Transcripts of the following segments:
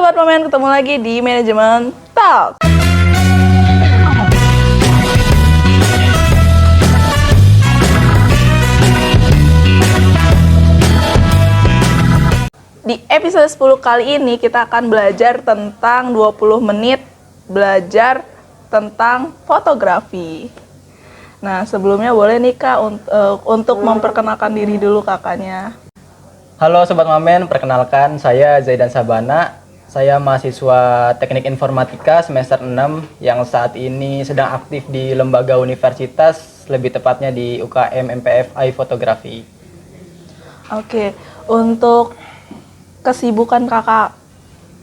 Sobat Momen, ketemu lagi di Manajemen Talk. Di episode 10 kali ini kita akan belajar tentang 20 menit belajar tentang fotografi. Nah, sebelumnya boleh nih Kak untuk memperkenalkan diri dulu kakaknya. Halo Sobat Momen, perkenalkan saya Zaidan Sabana. Saya mahasiswa Teknik Informatika semester 6 yang saat ini sedang aktif di lembaga universitas, lebih tepatnya di UKM MPFI Fotografi. Oke, untuk kesibukan kakak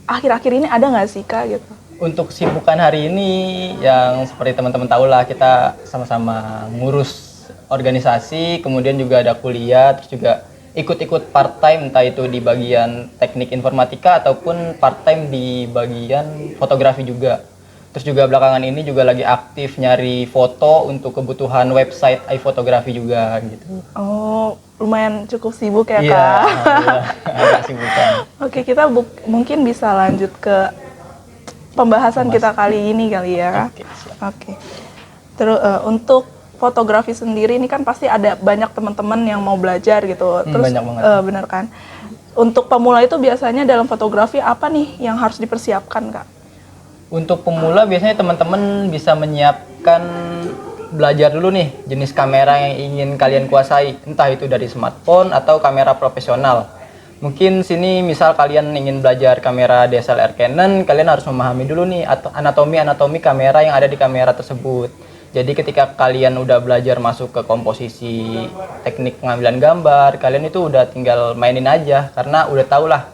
akhir-akhir ini ada nggak sih Kak gitu? Untuk kesibukan hari ini yang seperti teman-teman tahu lah, kita sama-sama ngurus organisasi, kemudian juga ada kuliah, terus juga ikut-ikut part-time, entah itu di bagian teknik informatika ataupun part-time di bagian fotografi juga. Terus juga belakangan ini juga lagi aktif nyari foto untuk kebutuhan website iFotografi juga gitu. Oh, lumayan cukup sibuk ya Iya, Kak? agak sibukan. Oke, kita mungkin bisa lanjut ke pembahasan kita kali ini kali ya. Oke, siap. Oke. Terus untuk fotografi sendiri ini kan pasti ada banyak teman-teman yang mau belajar gitu. Terus banyak banget. bener kan? Untuk pemula itu biasanya dalam fotografi apa nih yang harus dipersiapkan Kak? Untuk pemula biasanya teman-teman bisa menyiapkan belajar dulu nih jenis kamera yang ingin kalian kuasai, entah itu dari smartphone atau kamera profesional. Mungkin sini misal kalian ingin belajar kamera DSLR Canon, kalian harus memahami dulu nih anatomi kamera yang ada di kamera tersebut. Jadi ketika kalian udah belajar masuk ke komposisi teknik pengambilan gambar, kalian itu udah tinggal mainin aja karena udah tau lah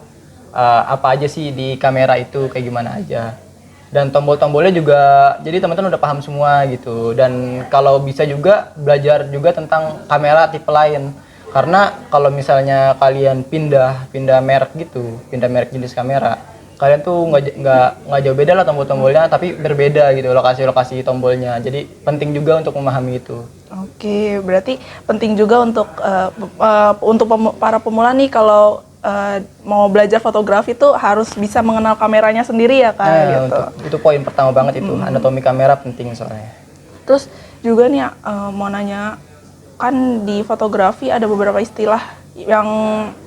apa aja sih di kamera itu kayak gimana aja. Dan tombol-tombolnya juga jadi teman-teman udah paham semua gitu. Dan kalau bisa juga belajar juga tentang kamera tipe lain. Karena kalau misalnya kalian pindah merek gitu, pindah merek jenis kamera, kalian tuh nggak jauh beda lah tombol-tombolnya, tapi berbeda gitu lokasi-lokasi tombolnya. Jadi penting juga untuk memahami itu. Oke, berarti penting juga untuk para pemula nih kalau mau belajar fotografi tuh harus bisa mengenal kameranya sendiri ya Kak gitu. Itu poin pertama banget itu, anatomi kamera penting soalnya. Terus juga nih mau nanya, kan di fotografi ada beberapa istilah yang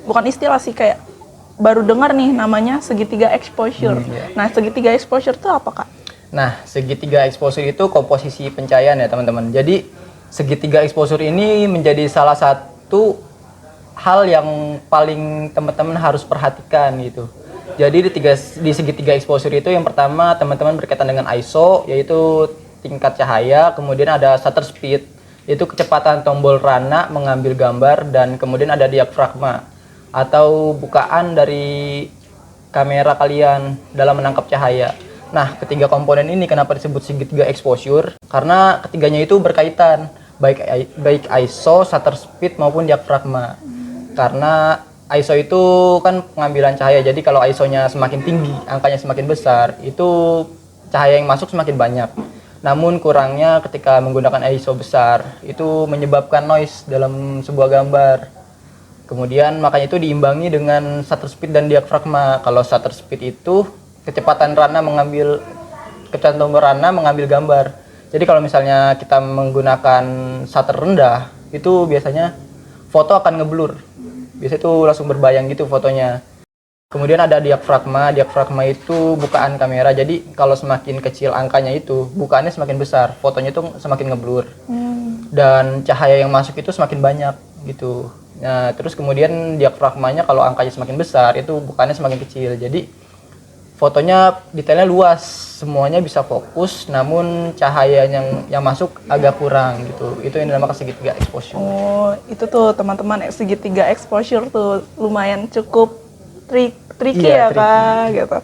bukan istilah sih, kayak baru dengar nih namanya segitiga exposure. Iya. Nah, segitiga exposure itu apa Kak? Nah, segitiga exposure itu komposisi pencahayaan ya teman-teman. Jadi segitiga exposure ini menjadi salah satu hal yang paling teman-teman harus perhatikan gitu. Jadi di segitiga exposure itu yang pertama teman-teman berkaitan dengan ISO, yaitu tingkat cahaya, kemudian ada shutter speed, yaitu kecepatan tombol rana mengambil gambar, dan kemudian ada diafragma atau bukaan dari kamera kalian dalam menangkap cahaya. Nah, ketiga komponen ini kenapa disebut segitiga exposure? Karena ketiganya itu berkaitan, baik ISO, shutter speed maupun diafragma. Karena ISO itu kan pengambilan cahaya, jadi kalau ISO-nya semakin tinggi, angkanya semakin besar, itu cahaya yang masuk semakin banyak. Namun kurangnya ketika menggunakan ISO besar, itu menyebabkan noise dalam sebuah gambar. Kemudian makanya itu diimbangi dengan shutter speed dan diafragma. Kalau shutter speed itu kecepatan tombol rana mengambil gambar. Jadi kalau misalnya kita menggunakan shutter rendah, itu biasanya foto akan ngeblur. Biasanya itu langsung berbayang gitu fotonya. Kemudian ada diafragma itu bukaan kamera. Jadi kalau semakin kecil angkanya itu, bukaannya semakin besar, fotonya itu semakin ngeblur. Dan cahaya yang masuk itu semakin banyak gitu. Nah, terus kemudian diafragmanya kalau angkanya semakin besar, itu bukaannya semakin kecil. Jadi fotonya detailnya luas, semuanya bisa fokus, namun cahaya yang masuk agak kurang gitu. Itu yang dinamakan segitiga exposure. Oh, itu tuh teman-teman, segitiga exposure tuh lumayan cukup tricky ya Kak gitu.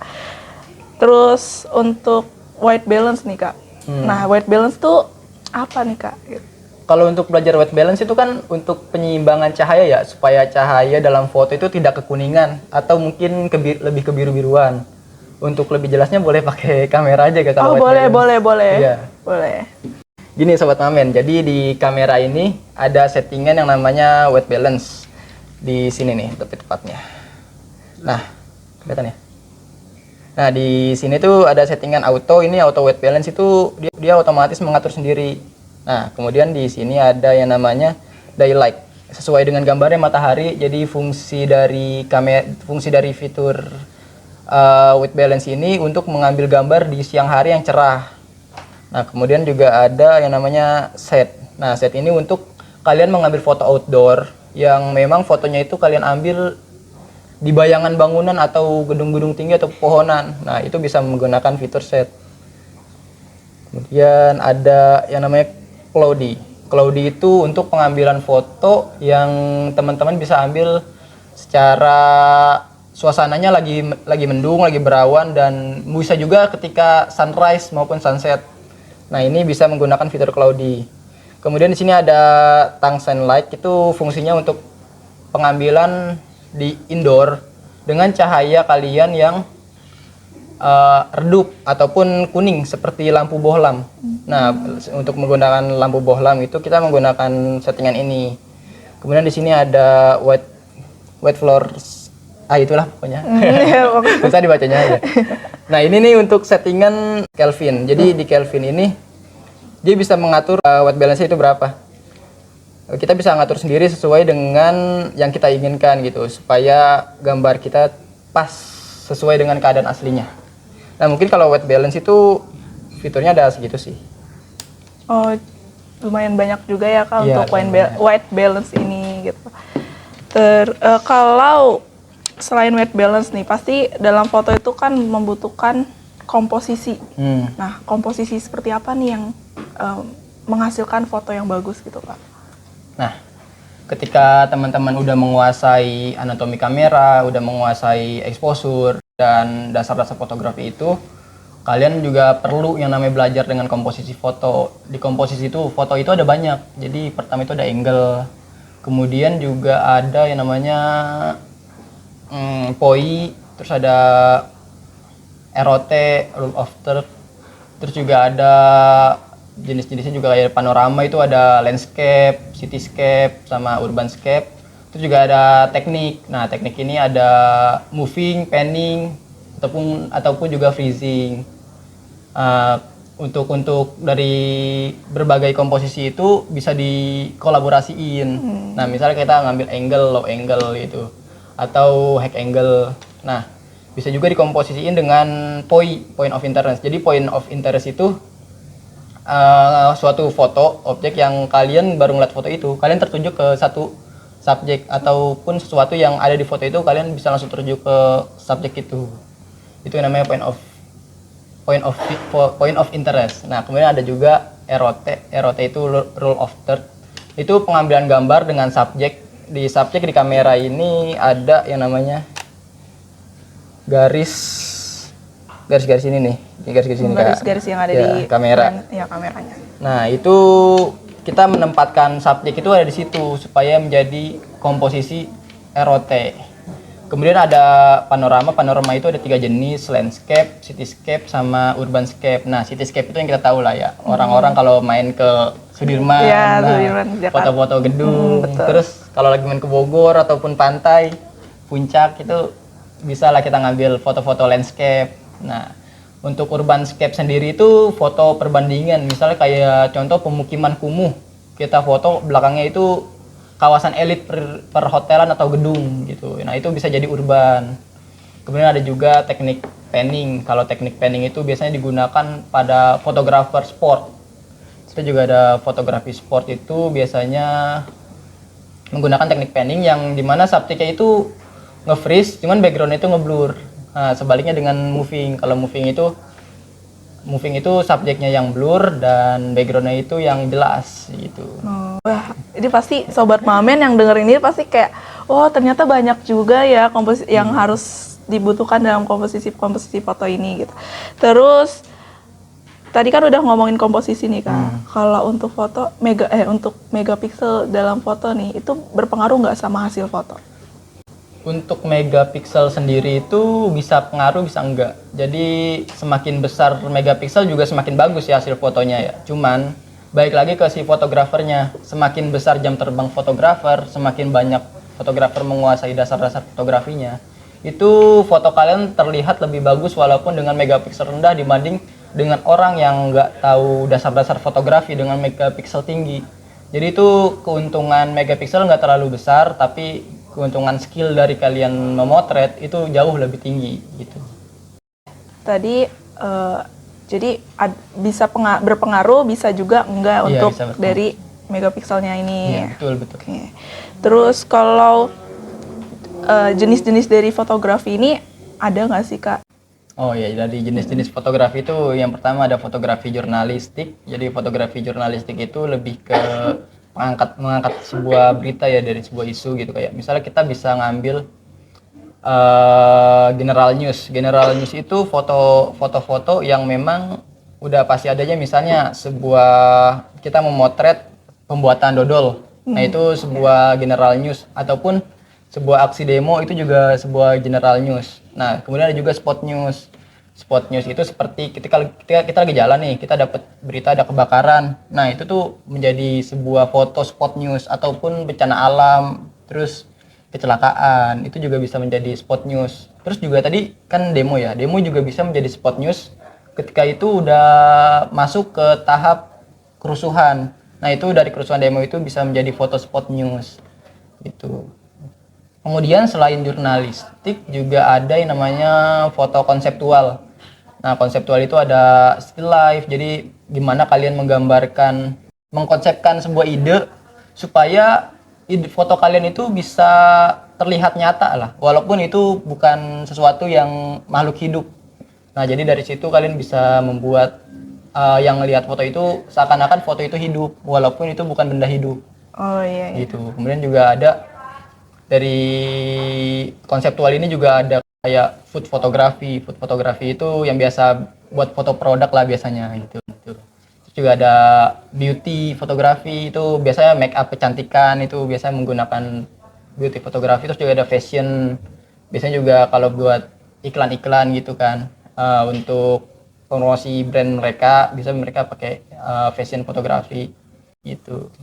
Terus untuk white balance nih Kak. Nah, white balance tuh apa nih Kak? Gitu. Kalau untuk belajar white balance itu kan untuk penyeimbangan cahaya ya, supaya cahaya dalam foto itu tidak kekuningan atau mungkin lebih kebiru-biruan. Untuk lebih jelasnya boleh pakai kamera aja kalau white balance. Boleh. Iya. Boleh. Gini Sobat Momen, jadi di kamera ini ada settingan yang namanya white balance. Di sini nih lebih tepatnya. Nah, kelihatan ya? Nah, di sini tuh ada settingan auto. Ini auto white balance itu dia otomatis mengatur sendiri. Nah, kemudian di sini ada yang namanya daylight. Sesuai dengan gambarnya matahari. Jadi fungsi dari fitur white balance ini untuk mengambil gambar di siang hari yang cerah. Nah, kemudian juga ada yang namanya set. Nah, set ini untuk kalian mengambil foto outdoor yang memang fotonya itu kalian ambil di bayangan bangunan atau gedung-gedung tinggi atau pepohonan. Nah, itu bisa menggunakan fitur set. Kemudian ada yang namanya cloudy. Cloudy itu untuk pengambilan foto yang teman-teman bisa ambil secara suasananya lagi mendung, lagi berawan, dan bisa juga ketika sunrise maupun sunset. Nah, ini bisa menggunakan fitur cloudy. Kemudian di sini ada tungsten light, itu fungsinya untuk pengambilan di indoor dengan cahaya kalian yang redup ataupun kuning seperti lampu bohlam. Nah, untuk menggunakan lampu bohlam itu kita menggunakan settingan ini. Kemudian di sini ada white floors. Itulah pokoknya. Bisa dibacanya ya. Nah, ini nih untuk settingan Kelvin. Jadi di Kelvin ini dia bisa mengatur white balance itu berapa. Kita bisa ngatur sendiri sesuai dengan yang kita inginkan gitu, supaya gambar kita pas sesuai dengan keadaan aslinya. Nah, mungkin kalau white balance itu fiturnya ada segitu sih. Oh, lumayan banyak juga ya Kak untuk white balance ini gitu. Kalau selain white balance nih, pasti dalam foto itu kan membutuhkan komposisi. Nah, komposisi seperti apa nih yang menghasilkan foto yang bagus gitu Kak? Nah, ketika teman-teman udah menguasai anatomi kamera, udah menguasai exposure dan dasar-dasar fotografi itu, kalian juga perlu yang namanya belajar dengan komposisi foto. Di komposisi itu, foto itu ada banyak. Jadi pertama itu ada angle, kemudian juga ada yang namanya POI, terus ada ROT, rule of third, terus juga ada jenis-jenisnya juga kayak panorama, itu ada landscape, cityscape, sama urbanscape. Terus juga ada teknik. Nah, teknik ini ada moving, panning, ataupun juga freezing. Untuk dari berbagai komposisi itu bisa dikolaborasiin. Nah, misalnya kita ngambil angle, low angle gitu, atau high angle. Nah, bisa juga dikomposisiin dengan point of interest. Jadi point of interest itu suatu foto, objek yang kalian baru ngeliat foto itu, kalian tertuju ke satu subjek ataupun sesuatu yang ada di foto itu, kalian bisa langsung tertuju ke subjek itu. Itu yang namanya point of interest. Nah, kemudian ada juga ROT itu rule of third. Itu pengambilan gambar dengan subjek. Di subjek di kamera ini ada yang namanya garis-garis ini nih, garis-garis ini, garis-garis yang ada di kamera. Ya, kameranya. Nah, itu kita menempatkan subjek itu ada di situ supaya menjadi komposisi ROT. Kemudian ada panorama. Panorama itu ada 3 jenis, landscape, cityscape, sama urbanscape. Nah, cityscape itu yang kita tahu lah ya. Orang-orang kalau main ke Sudirman, ya, foto-foto gedung. Terus kalau lagi main ke Bogor ataupun pantai, puncak, itu bisa lah kita ngambil foto-foto landscape. Nah, untuk urbanscape sendiri itu foto perbandingan. Misalnya kayak contoh pemukiman kumuh, kita foto belakangnya itu kawasan elit perhotelan atau gedung gitu. Nah, itu bisa jadi urban. Kemudian ada juga teknik panning. Kalau teknik panning itu biasanya digunakan pada fotografer sport. Kita juga ada fotografi sport, itu biasanya menggunakan teknik panning yang dimana subjeknya itu nge-freeze, cuman background itu nge-blur. Nah, sebaliknya dengan moving. Kalau moving itu subjeknya yang blur dan backgroundnya itu yang jelas gitu. Wah, ini pasti sobat Mamen yang denger ini pasti kayak, oh ternyata banyak juga ya komposisi yang harus dibutuhkan dalam komposisi foto ini gitu. Terus tadi kan udah ngomongin komposisi nih Kak. Kalau untuk foto untuk megapiksel dalam foto nih, itu berpengaruh nggak sama hasil foto? Untuk megapiksel sendiri itu bisa pengaruh, bisa enggak. Jadi semakin besar megapiksel juga semakin bagus ya hasil fotonya ya. Cuman balik lagi ke si fotografernya. Semakin besar jam terbang fotografer, semakin banyak fotografer menguasai dasar-dasar fotografinya, itu foto kalian terlihat lebih bagus walaupun dengan megapiksel rendah dibanding dengan orang yang nggak tahu dasar-dasar fotografi dengan megapiksel tinggi. Jadi itu keuntungan megapiksel nggak terlalu besar, tapi keuntungan skill dari kalian memotret itu jauh lebih tinggi gitu. Tadi jadi bisa berpengaruh, bisa juga enggak Iya, untuk bisa berpengaruh. dari megapikselnya ini. Iya, betul. Oke. Terus kalau jenis-jenis dari fotografi ini ada nggak sih Kak? Oh iya, dari jenis-jenis fotografi itu yang pertama ada fotografi jurnalistik. Jadi fotografi jurnalistik itu lebih ke mengangkat sebuah berita ya dari sebuah isu gitu, kayak misalnya kita bisa ngambil general news. General news itu foto-foto yang memang udah pasti adanya, misalnya kita memotret pembuatan dodol. Nah, itu sebuah general news, ataupun sebuah aksi demo itu juga sebuah general news. Nah, kemudian ada juga spot news. Spot news itu seperti ketika kita lagi jalan nih, kita dapat berita ada kebakaran. Nah, itu tuh menjadi sebuah foto spot news, ataupun bencana alam, terus kecelakaan, itu juga bisa menjadi spot news. Terus juga tadi kan demo ya, demo juga bisa menjadi spot news ketika itu udah masuk ke tahap kerusuhan. Nah, itu dari kerusuhan demo itu bisa menjadi foto spot news gitu. Kemudian selain jurnalistik juga ada yang namanya foto konseptual. Nah, konseptual itu ada still life, jadi gimana kalian mengkonsepkan sebuah ide supaya foto kalian itu bisa terlihat nyata lah, walaupun itu bukan sesuatu yang makhluk hidup. Nah, jadi dari situ kalian bisa membuat yang melihat foto itu seakan-akan foto itu hidup, walaupun itu bukan benda hidup. Oh iya. Gitu. Kemudian juga ada dari konseptual ini juga ada kayak food fotografi. Food fotografi itu yang biasa buat foto produk lah biasanya gitu. Terus juga ada beauty fotografi, itu biasanya make up kecantikan, itu biasanya menggunakan beauty fotografi. Terus juga ada fashion, biasanya juga kalau buat iklan-iklan gitu kan, untuk promosi brand mereka bisa mereka pakai fashion fotografi gitu.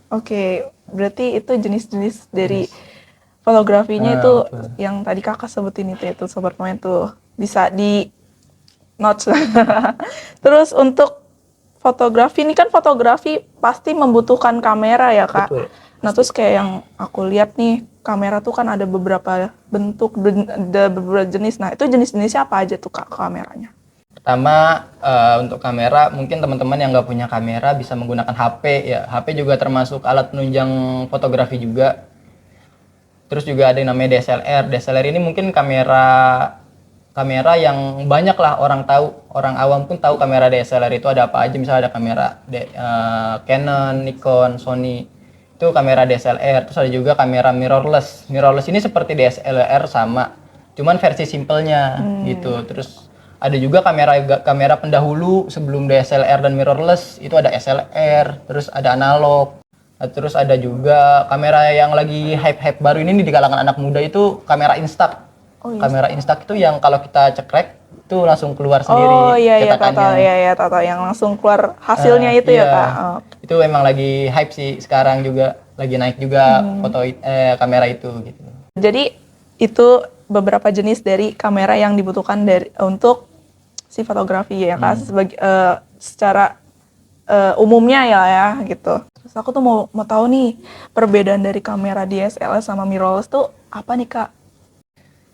Oke, berarti itu jenis-jenis dari fotografinya itu betul. yang tadi Kakak sebutin itu Sobat Pemain tuh bisa di notes. Terus untuk fotografi ini kan fotografi pasti membutuhkan kamera ya Kak. Betul. Nah terus kayak yang aku lihat nih, kamera tuh kan ada beberapa bentuk, ada beberapa jenis. Nah itu jenis-jenisnya apa aja tuh Kak kameranya? Pertama, untuk kamera, mungkin teman-teman yang nggak punya kamera bisa menggunakan HP ya. HP juga termasuk alat penunjang fotografi juga. Terus juga ada yang namanya DSLR. DSLR ini mungkin kamera yang banyak lah orang tahu. Orang awam pun tahu kamera DSLR itu ada apa aja. Misalnya ada kamera Canon, Nikon, Sony. Itu kamera DSLR. Terus ada juga kamera mirrorless. Mirrorless ini seperti DSLR sama, cuman versi simpelnya gitu. Terus ada juga kamera pendahulu sebelum DSLR dan mirrorless, itu ada SLR, terus ada analog. Terus ada juga kamera yang lagi hype baru ini di kalangan anak muda, itu kamera Instax. Oh, iya. Kamera Instax itu yang kalau kita cekrek itu langsung keluar sendiri Oh iya cetakannya. Tato yang langsung keluar hasilnya itu Iya. ya Kak. Oh. Itu emang lagi hype sih sekarang, juga lagi naik juga kamera itu gitu. Jadi itu beberapa jenis dari kamera yang dibutuhkan untuk si fotografi ya Kak, secara umumnya ya gitu. Terus aku tuh mau tahu nih perbedaan dari kamera DSLR sama mirrorless tuh apa nih Kak?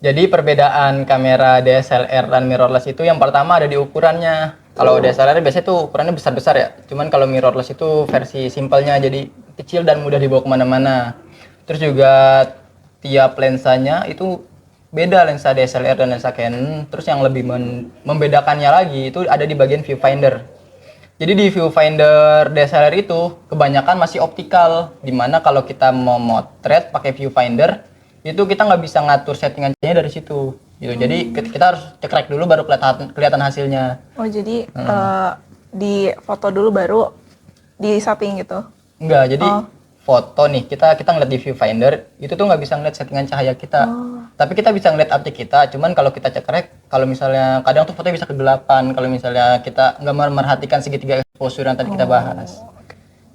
Jadi perbedaan kamera DSLR dan mirrorless itu yang pertama ada di ukurannya. Kalau DSLR biasanya tuh ukurannya besar-besar ya. Cuman kalau mirrorless itu versi simpelnya, jadi kecil dan mudah dibawa kemana-mana. Terus juga tiap lensanya itu beda, lensa DSLR dan lensa Canon. Terus yang lebih membedakannya lagi itu ada di bagian viewfinder. Jadi di viewfinder DSLR itu kebanyakan masih optikal, dimana kalau kita mau motret pakai viewfinder itu kita nggak bisa ngatur settingannya dari situ gitu. Jadi kita harus cekrek dulu baru kelihatan hasilnya. Oh jadi di foto dulu baru di setting gitu? Enggak, jadi foto nih kita ngeliat di viewfinder itu tuh nggak bisa ngeliat settingan cahaya kita. Tapi kita bisa ngeliat objek kita. Cuman kalau kita cekrek, kalau misalnya kadang tuh fotonya bisa kegelapan kalau misalnya kita nggak merhatikan segitiga exposure yang tadi kita bahas.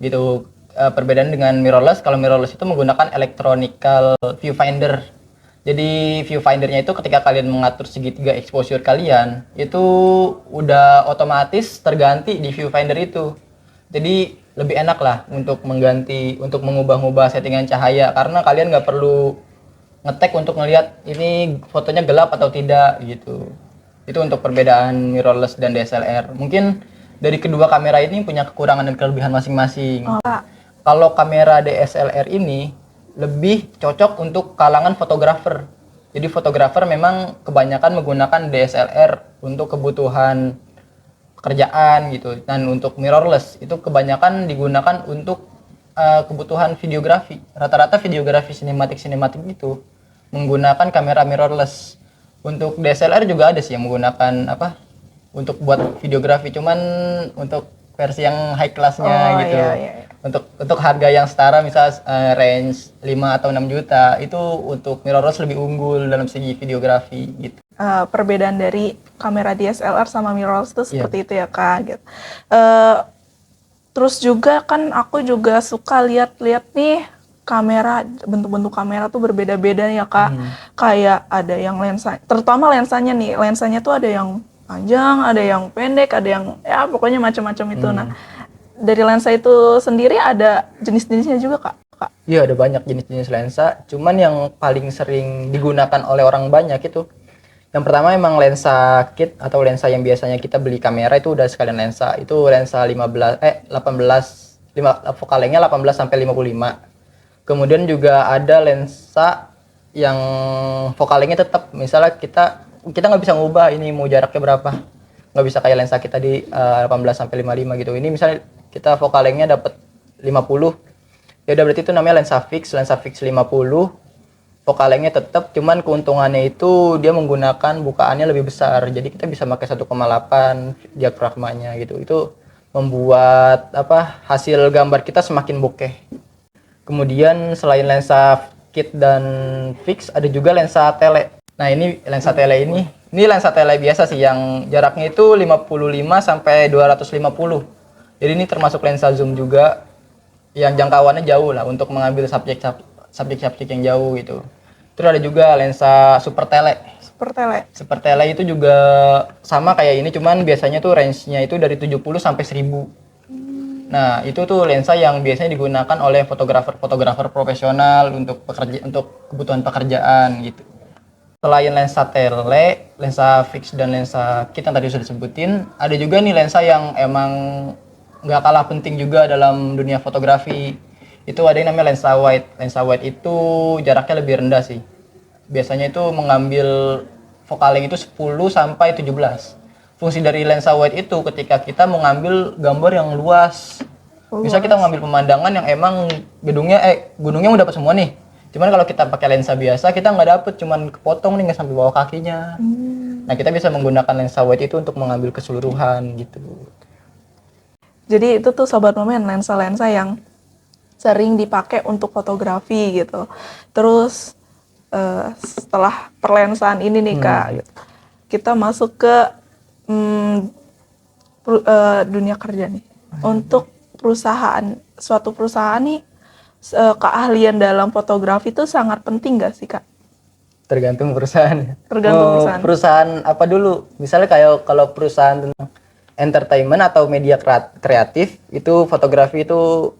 Gitu. Perbedaan dengan mirrorless, kalau mirrorless itu menggunakan electronical viewfinder. Jadi viewfindernya itu ketika kalian mengatur segitiga exposure kalian, itu udah otomatis terganti di viewfinder itu. Jadi lebih enak lah untuk untuk mengubah-ubah settingan cahaya, karena kalian nggak perlu ngetek untuk ngelihat ini fotonya gelap atau tidak gitu. Itu untuk perbedaan mirrorless dan DSLR. Mungkin dari kedua kamera ini punya kekurangan dan kelebihan masing-masing. Kalau kamera DSLR ini lebih cocok untuk kalangan fotografer. Jadi fotografer memang kebanyakan menggunakan DSLR untuk kebutuhan pekerjaan gitu. Dan untuk mirrorless itu kebanyakan digunakan untuk kebutuhan videografi. Rata-rata videografi sinematik itu menggunakan kamera mirrorless. Untuk DSLR juga ada sih yang menggunakan untuk buat videografi, cuman untuk versi yang high class-nya gitu. Iya. Untuk harga yang setara misal range 5 atau 6 juta itu untuk mirrorless lebih unggul dalam segi videografi gitu. Perbedaan dari kamera DSLR sama mirrorless itu seperti itu ya Kak gitu. Terus juga kan aku juga suka lihat-lihat nih kamera, bentuk-bentuk kamera tuh berbeda-beda ya Kak. Kayak ada yang lensa, terutama lensanya nih, lensanya tuh ada yang panjang, ada yang pendek, ada yang ya pokoknya macam-macam itu. Nah, dari lensa itu sendiri ada jenis-jenisnya juga Kak? Iya, ada banyak jenis-jenis lensa. Cuman yang paling sering digunakan oleh orang banyak itu yang pertama emang lensa kit atau lensa yang biasanya kita beli kamera itu udah sekalian lensa. Itu lensa 18 focal lengthnya 18 sampai 55. Kemudian juga ada lensa yang focal lengthnya tetap, misalnya kita nggak bisa ngubah ini mau jaraknya berapa, nggak bisa kayak lensa kita di 18 sampai 55 gitu. Ini misalnya kita focal lengthnya dapat 50, ya udah berarti itu namanya lensa fix 50, focal lengthnya tetap, cuman keuntungannya itu dia menggunakan bukaannya lebih besar, jadi kita bisa pakai 1,8 diafragmanya gitu. Itu membuat hasil gambar kita semakin bokeh. Kemudian selain lensa kit dan fix ada juga lensa tele. Nah, ini lensa tele ini lensa tele biasa sih yang jaraknya itu 55 sampai 250. Jadi ini termasuk lensa zoom juga yang jangkauannya jauh lah untuk mengambil subjek yang jauh gitu. Terus ada juga lensa super tele. Super tele itu juga sama kayak ini, cuman biasanya tuh range-nya itu dari 70 sampai 1000. Nah, itu tuh lensa yang biasanya digunakan oleh fotografer profesional untuk kebutuhan pekerjaan gitu. Selain lensa tele, lensa fix dan lensa kit yang tadi sudah disebutin, ada juga nih lensa yang emang nggak kalah penting juga dalam dunia fotografi. Itu ada yang namanya lensa wide. Lensa wide itu jaraknya lebih rendah sih. Biasanya itu mengambil focal length itu 10 sampai 17. Fungsi dari lensa wide itu ketika kita mau ngambil gambar yang luas. Misal kita mengambil pemandangan yang emang gunungnya udah dapat semua nih. Cuman kalau kita pakai lensa biasa kita nggak dapet, cuman kepotong nih nggak sampai bawah kakinya. Nah, kita bisa menggunakan lensa wide itu untuk mengambil keseluruhan gitu. Jadi itu tuh Sobat Momen, lensa-lensa yang sering dipakai untuk fotografi gitu. Terus setelah perlensaan ini nih Kak, gitu, kita masuk ke dunia kerja nih. Untuk suatu perusahaan nih, keahlian dalam fotografi itu sangat penting gak sih Kak? Tergantung perusahaan. Tergantung perusahaan apa dulu? Misalnya kayak kalau perusahaan tentang entertainment atau media kreatif, itu fotografi itu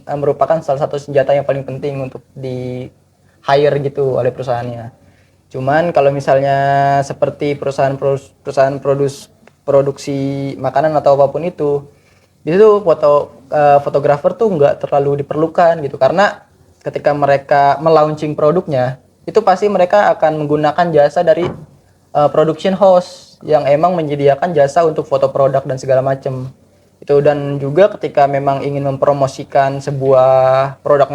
merupakan salah satu senjata yang paling penting untuk di hire gitu oleh perusahaannya. Cuman kalau misalnya seperti perusahaan produksi makanan atau apapun itu fotografer tuh nggak terlalu diperlukan gitu, karena ketika mereka melaunching produknya itu pasti mereka akan menggunakan jasa dari production house yang emang menyediakan jasa untuk foto produk dan segala macam itu. Dan juga ketika memang ingin mempromosikan sebuah produk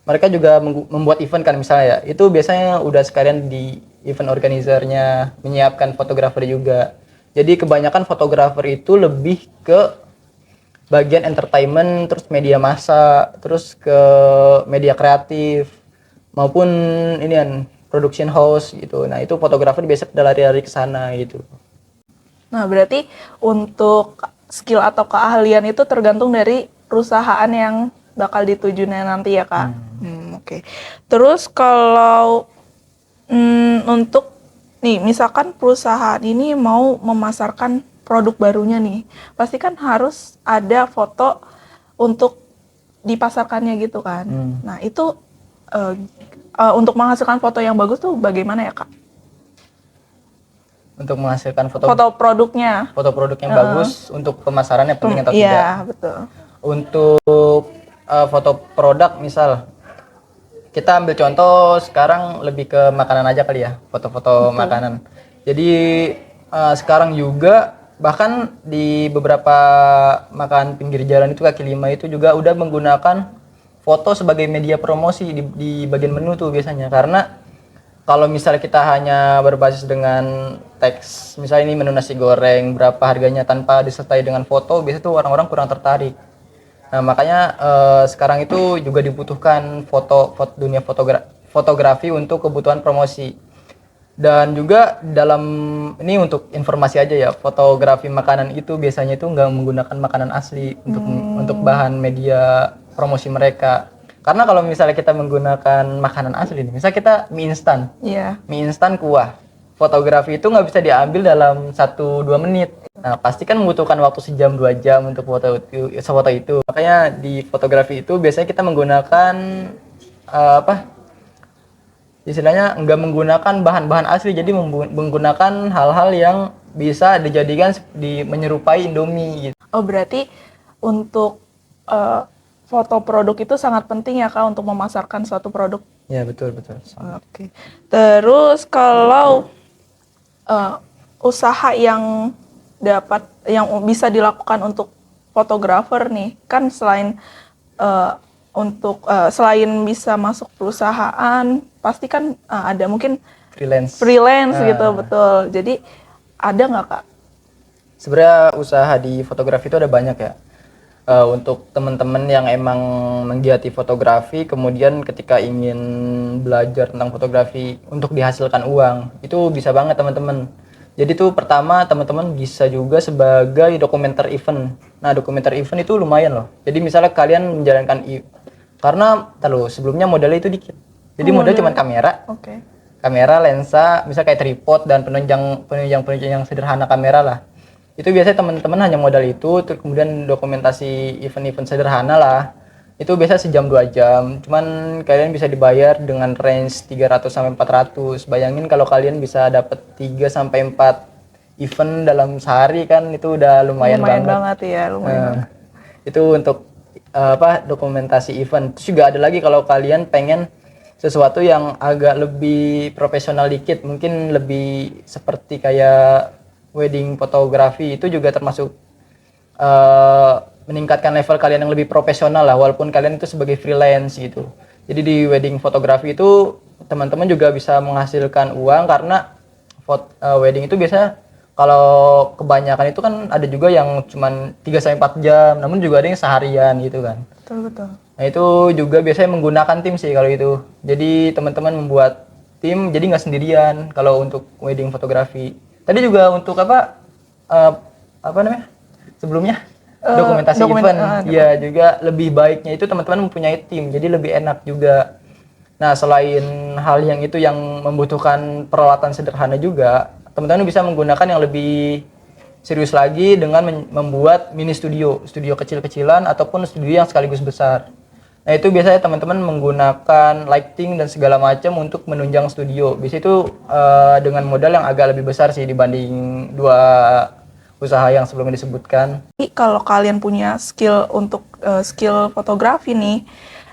mereka juga membuat event kan misalnya ya, itu biasanya udah sekalian di event organizernya menyiapkan fotografer juga. Jadi kebanyakan fotografer itu lebih ke bagian entertainment, terus media massa, terus ke media kreatif maupun production house gitu. Nah, itu fotografer biasa udah lari-lari ke sana gitu. Nah, berarti untuk skill atau keahlian itu tergantung dari perusahaan yang bakal ditujunya nanti ya Kak. Oke. Terus kalau Untuk nih, misalkan perusahaan ini mau memasarkan produk barunya nih, pasti kan harus ada foto untuk dipasarkannya gitu kan. Nah, itu untuk menghasilkan foto yang bagus tuh bagaimana ya, Kak? Untuk menghasilkan Foto produknya. foto produk yang bagus untuk pemasarannya penting atau tidak? Iya, betul. Untuk foto produk misal, kita ambil contoh sekarang lebih ke makanan aja kali ya, foto-foto makanan. Jadi sekarang juga bahkan di beberapa makan pinggir jalan itu kaki lima itu juga udah menggunakan foto sebagai media promosi di bagian menu tuh biasanya. Karena kalau misalnya kita hanya berbasis dengan teks, misalnya ini menu nasi goreng berapa harganya tanpa disertai dengan foto, biasanya tuh orang-orang kurang tertarik. Nah, makanya sekarang itu juga dibutuhkan dunia fotografi untuk kebutuhan promosi. Dan juga dalam ini untuk informasi aja ya, fotografi makanan itu biasanya itu nggak menggunakan makanan asli untuk bahan media promosi mereka. Karena kalau misalnya kita menggunakan makanan asli, misalnya kita mie instan, Iya. mie instan kuah, fotografi itu nggak bisa diambil dalam 1-2 menit. Nah, pasti kan membutuhkan waktu sejam 2 jam untuk foto itu. Makanya di fotografi itu biasanya kita menggunakan istilahnya nggak menggunakan bahan-bahan asli, jadi menggunakan hal-hal yang bisa dijadikan menyerupai Indomie gitu. Oh, berarti untuk foto produk itu sangat penting ya, Kak, untuk memasarkan suatu produk. Ya, betul. Oke. Terus kalau usaha yang bisa dilakukan untuk fotografer nih, kan selain selain bisa masuk perusahaan, pasti kan ada mungkin freelance gitu, betul. Jadi ada nggak, Kak? Sebenarnya usaha di fotografi itu ada banyak ya. Untuk teman-teman yang emang menggiati fotografi, kemudian ketika ingin belajar tentang fotografi untuk dihasilkan uang, itu bisa banget teman-teman. Jadi tuh pertama teman-teman bisa juga sebagai dokumenter event. Nah, dokumenter event itu lumayan loh. Jadi misalnya kalian menjalankan karena sebelumnya modalnya itu dikit. Jadi modal cuma kamera. Oke. Kamera, lensa, misalnya kayak tripod dan penunjang yang sederhana kamera lah. Itu biasanya teman-teman hanya modal itu, terus kemudian dokumentasi event-event sederhana lah. Itu biasa sejam 2 jam. Cuman kalian bisa dibayar dengan range 300 sampai 400. Bayangin kalau kalian bisa dapat 3 sampai 4 event dalam sehari kan itu udah lumayan banget Ya, lumayan. Itu untuk dokumentasi event. Terus juga ada lagi kalau kalian pengen sesuatu yang agak lebih profesional dikit, mungkin lebih seperti kayak wedding fotografi, itu juga termasuk meningkatkan level kalian yang lebih profesional lah, walaupun kalian itu sebagai freelance gitu. Jadi di wedding fotografi itu teman-teman juga bisa menghasilkan uang karena wedding itu biasanya kalau kebanyakan itu kan ada juga yang cuman 3 sampai 4 jam, namun juga ada yang seharian gitu kan. Betul. Nah, itu juga biasanya menggunakan tim sih kalau itu. Jadi teman-teman membuat tim, jadi nggak sendirian kalau untuk wedding fotografi. Tadi juga untuk apa namanya? Sebelumnya dokumentasi event. Ya, juga lebih baiknya itu teman-teman mempunyai tim, jadi lebih enak juga. Nah, selain hal yang itu yang membutuhkan peralatan sederhana juga, teman-teman bisa menggunakan yang lebih serius lagi dengan membuat mini studio kecil-kecilan ataupun studio yang sekaligus besar. Nah, itu biasanya teman-teman menggunakan lighting dan segala macam untuk menunjang studio. Biasanya itu dengan modal yang agak lebih besar sih dibanding 2 usaha yang sebelumnya disebutkan. Kalau kalian punya skill untuk skill fotografi nih,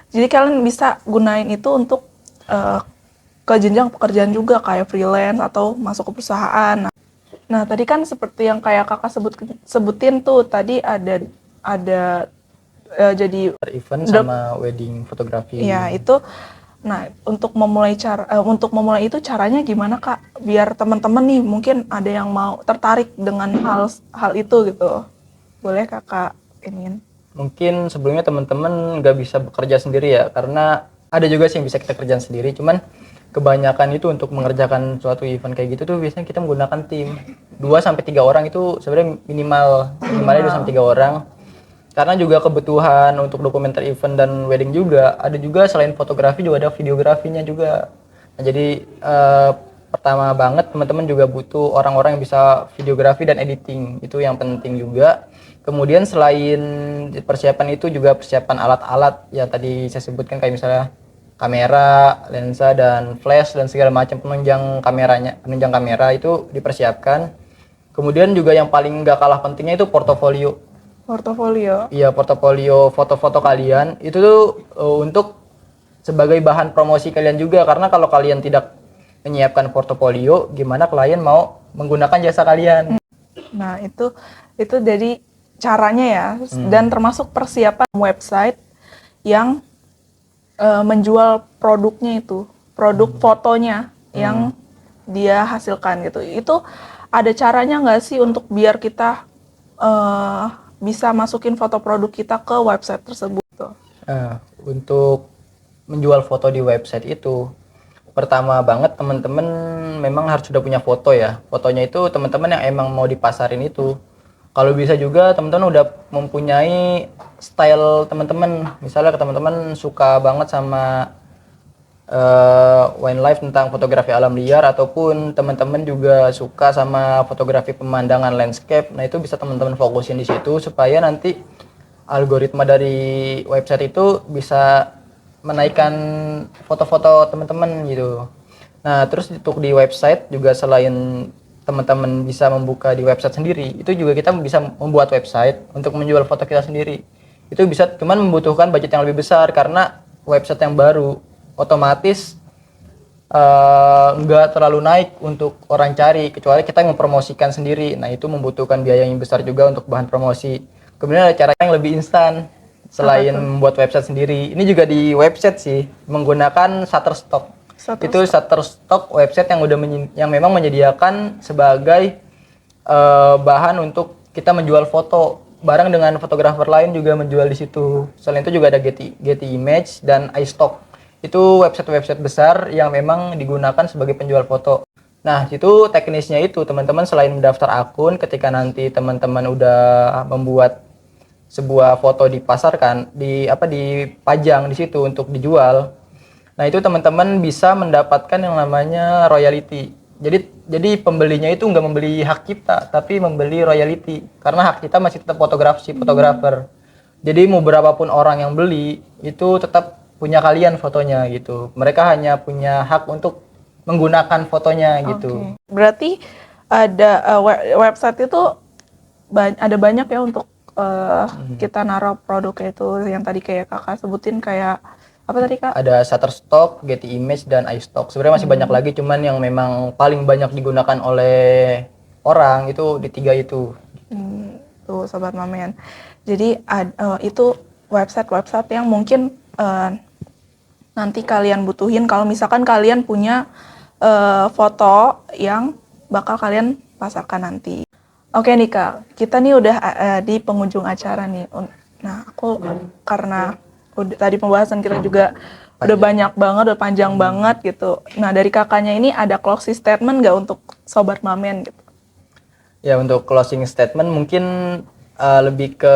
jadi kalian bisa gunain itu untuk ke jenjang pekerjaan juga kayak freelance atau masuk ke perusahaan. Nah, tadi kan seperti yang kayak kakak sebutin tuh, tadi ada jadi event sama wedding fotografi. Ya, itu. Nah, untuk memulai itu caranya gimana, Kak? Biar teman-teman nih mungkin ada yang mau tertarik dengan hal itu gitu. Boleh Kakak ingin? Mungkin sebelumnya teman-teman nggak bisa bekerja sendiri ya, karena ada juga sih yang bisa kita kerjain sendiri, cuman kebanyakan itu untuk mengerjakan suatu event kayak gitu tuh biasanya kita menggunakan tim 2 sampai 3 orang itu sebenarnya minimalnya 2 sampai 3 orang. Karena juga kebutuhan untuk dokumenter event dan wedding juga ada juga, selain fotografi juga ada videografinya juga. Nah, jadi pertama banget teman-teman juga butuh orang-orang yang bisa videografi dan editing, itu yang penting juga. Kemudian selain persiapan itu juga persiapan alat-alat ya tadi saya sebutkan kayak misalnya kamera, lensa dan flash dan segala macam penunjang kamera itu dipersiapkan. Kemudian juga yang paling nggak kalah pentingnya itu portofolio. Portofolio. Iya, portofolio foto-foto kalian itu tuh untuk sebagai bahan promosi kalian juga, karena kalau kalian tidak menyiapkan portofolio, gimana klien mau menggunakan jasa kalian? Nah, itu jadi caranya ya, dan termasuk persiapan website yang menjual produknya itu, produk fotonya yang dia hasilkan gitu. Itu ada caranya nggak sih untuk biar kita bisa masukin foto produk kita ke website tersebut tuh? Untuk menjual foto di website itu, pertama banget teman-teman memang harus sudah punya foto ya. Fotonya itu teman-teman yang emang mau dipasarin itu. Kalau bisa juga teman-teman udah mempunyai style teman-teman. Misalnya teman-teman suka banget sama wildlife tentang fotografi alam liar, ataupun teman-teman juga suka sama fotografi pemandangan landscape. Nah, itu bisa teman-teman fokusin di situ supaya nanti algoritma dari website itu bisa menaikkan foto-foto teman-teman gitu. Nah, terus untuk di website juga selain teman-teman bisa membuka di website sendiri, itu juga kita bisa membuat website untuk menjual foto kita sendiri. Itu bisa cuman membutuhkan budget yang lebih besar karena website yang baru otomatis nggak terlalu naik untuk orang cari, kecuali kita yang mempromosikan sendiri. Nah, itu membutuhkan biaya yang besar juga untuk bahan promosi. Kemudian ada cara yang lebih instan selain membuat website sendiri. Ini juga di website sih, menggunakan Shutterstock. Itu Shutterstock website yang yang memang menyediakan sebagai bahan untuk kita menjual foto. Bareng dengan fotografer lain juga menjual di situ. Selain itu juga ada Getty Image dan iStock. Itu website-website besar yang memang digunakan sebagai penjual foto. Nah, itu teknisnya itu teman-teman selain mendaftar akun, ketika nanti teman-teman udah membuat sebuah foto dipasarkan, dipajang di situ untuk dijual. Nah, itu teman-teman bisa mendapatkan yang namanya royalty. Jadi pembelinya itu nggak membeli hak cipta, tapi membeli royalty. Karena hak kita masih tetap fotografer. Jadi mau berapapun orang yang beli, itu tetap punya kalian fotonya gitu. Mereka hanya punya hak untuk menggunakan fotonya gitu. Berarti ada website itu ada banyak ya untuk kita naruh produk itu, yang tadi kayak kakak sebutin, kayak apa tadi kak? Ada Shutterstock, Getty Image dan iStock. Sebenarnya masih banyak lagi, cuman yang memang paling banyak digunakan oleh orang itu di 3 itu. Tuh sobat Mamen. Jadi itu website-website yang mungkin nanti kalian butuhin kalau misalkan kalian punya foto yang bakal kalian pasarkan nanti. Oke nih kak, kita nih udah di penghujung acara nih. Nah, aku karena tadi pembahasan kita juga udah banyak banget, udah panjang banget gitu. Nah, dari kakaknya ini ada closing statement nggak untuk sobat Mamen gitu? Ya, untuk closing statement mungkin lebih ke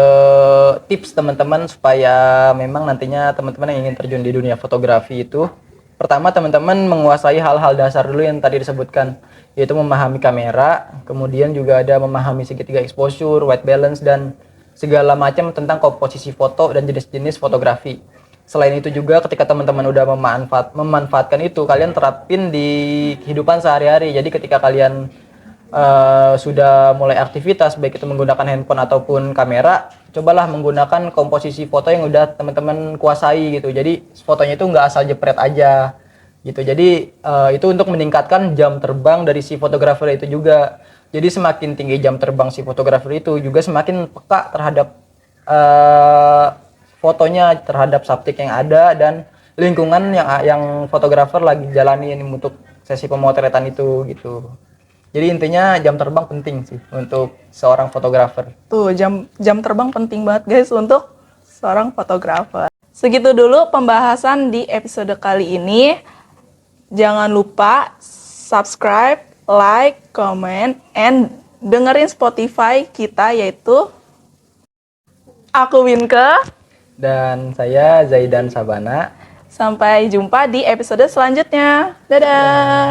tips teman-teman supaya memang nantinya teman-teman yang ingin terjun di dunia fotografi itu, pertama teman-teman menguasai hal-hal dasar dulu yang tadi disebutkan, yaitu memahami kamera, kemudian juga ada memahami segitiga exposure, white balance, dan segala macam tentang komposisi foto dan jenis-jenis fotografi. Selain itu juga ketika teman-teman udah memanfaatkan itu, kalian terapin di kehidupan sehari-hari. Jadi ketika kalian sudah mulai aktivitas, baik itu menggunakan handphone ataupun kamera, cobalah menggunakan komposisi foto yang udah teman-teman kuasai gitu. Jadi fotonya itu nggak asal jepret aja gitu. Jadi itu untuk meningkatkan jam terbang dari si fotografer itu juga. Jadi semakin tinggi jam terbang si fotografer itu juga semakin peka terhadap fotonya, terhadap subjek yang ada dan lingkungan yang fotografer lagi jalanin untuk sesi pemotretan itu gitu. Jadi intinya jam terbang penting sih untuk seorang fotografer. Tuh, jam terbang penting banget guys untuk seorang fotografer. Segitu dulu pembahasan di episode kali ini. Jangan lupa subscribe, like, comment, and dengerin Spotify kita, yaitu aku Winke Dan saya Zaidan Sabana. Sampai jumpa di episode selanjutnya. Dadah.